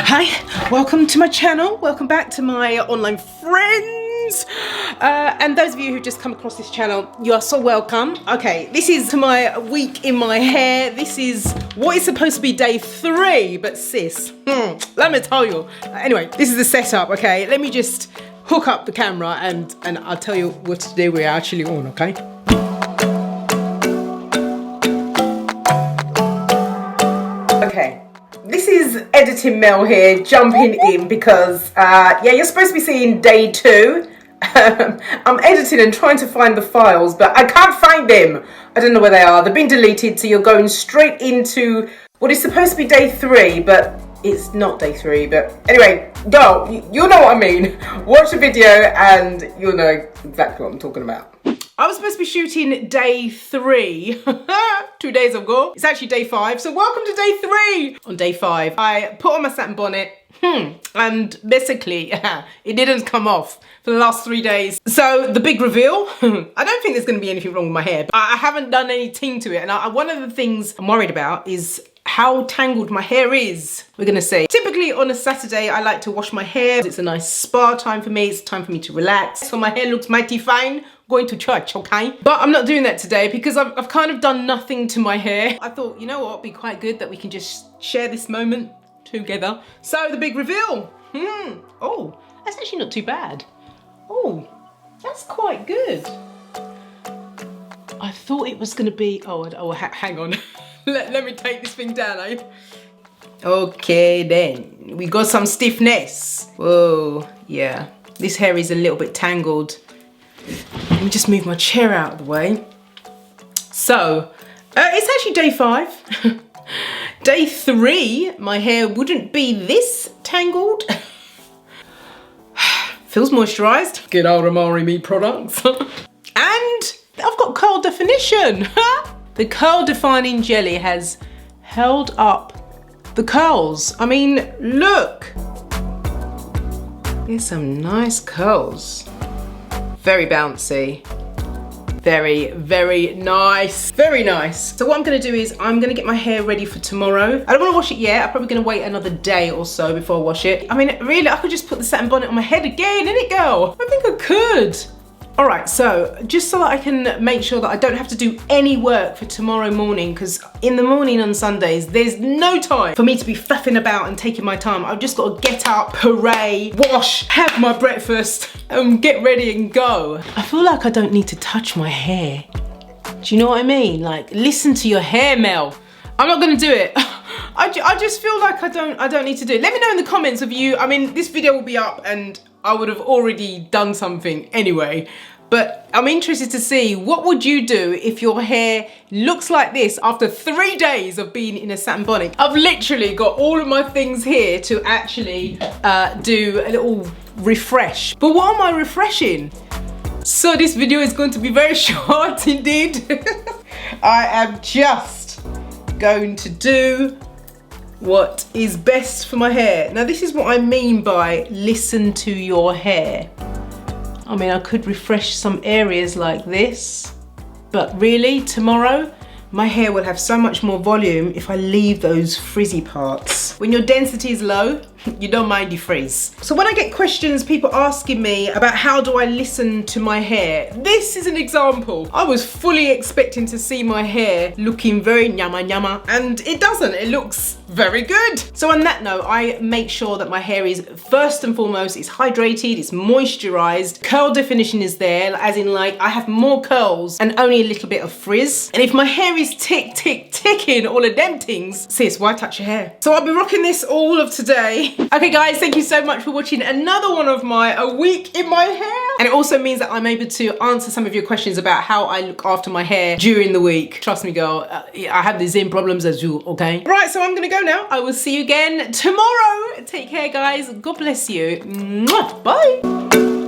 Hi, welcome to my channel. Welcome back to my online friends. And those of you who just come across this channel, you are so welcome. Okay, this is to my week in my hair. This is what is supposed to be day 3, but sis, let me tell you. Anyway, this is the setup, okay? Let me just hook up the camera and I'll tell you what today we're actually on, okay? Okay. This is editing Mel here, jumping in because, yeah, you're supposed to be seeing day 2. I'm editing and trying to find the files, but I can't find them. I don't know where they are. They've been deleted, so you're going straight into what is supposed to be day 3, but it's not day 3. But anyway, go. You'll know what I mean. Watch the video and you'll know exactly what I'm talking about. I was supposed to be shooting day 3 2 days ago. It's actually day 5, so welcome to day 3. On day 5, I put on my satin bonnet, and basically, it didn't come off for the last 3 days. So the big reveal, I don't think there's gonna be anything wrong with my hair, but I haven't done anything to it. And one of the things I'm worried about is how tangled my hair is. We're gonna see. Typically on a Saturday, I like to wash my hair. It's a nice spa time for me. It's time for me to relax. So my hair looks mighty fine. Going to church, okay? But I'm not doing that today because I've kind of done nothing to my hair. I thought, you know what, it'd be quite good that we can just share this moment together. So the big reveal. Oh, that's actually not too bad. Oh, that's quite good. I thought it was gonna be, hang on. let me take this thing down, eh? Okay then, we got some stiffness. Whoa, yeah. This hair is a little bit tangled. Let me just move my chair out of the way. So, it's actually day 5. Day 3, my hair wouldn't be this tangled. Feels moisturized. Good old Amaré-Me products. And I've got curl definition. The curl defining jelly has held up the curls. I mean, look. Here's some nice curls. Very bouncy. Very, very nice. Very nice. So what I'm gonna do is I'm gonna get my hair ready for tomorrow. I don't wanna wash it yet. I'm probably gonna wait another day or so before I wash it. I mean, really, I could just put the satin bonnet on my head again, innit, girl? I think I could. All right, so just so that I can make sure that I don't have to do any work for tomorrow morning, because in the morning on Sundays, there's no time for me to be faffing about and taking my time. I've just got to get up, hooray, wash, have my breakfast, and get ready and go. I feel like I don't need to touch my hair. Do you know what I mean? Like, listen to your hair, Mel. I'm not gonna do it. I just feel like I don't need to do it. Let me know in the comments of you. I mean, this video will be up and I would have already done something anyway, but I'm interested to see what would you do if your hair looks like this after 3 days of being in a satin bonnet. I've literally got all of my things here to actually do a little refresh. But what am I refreshing? So this video is going to be very short indeed. I am just going to do what is best for my hair. Now this is what I mean by listen to your hair. I mean, I could refresh some areas like this, but really tomorrow, my hair will have so much more volume if I leave those frizzy parts. When your density is low, you don't mind the frizz. So when I get questions, people asking me about how do I listen to my hair, this is an example. I was fully expecting to see my hair looking very nyama nyama, and it doesn't. It looks very good. So on that note, I make sure that my hair is first and foremost, it's hydrated, it's moisturized, curl definition is there, as in like I have more curls and only a little bit of frizz. And if my hair is ticking all of them things, sis, why touch your hair? So I'll be rocking this all of today. Okay guys, thank you so much for watching another one of my A Week in My Hair. And it also means that I'm able to answer some of your questions about how I look after my hair during the week. Trust me girl, I have the same problems as you, okay? Right, so I'm gonna go now. I will see you again tomorrow. Take care guys, God bless you. Mwah. Bye.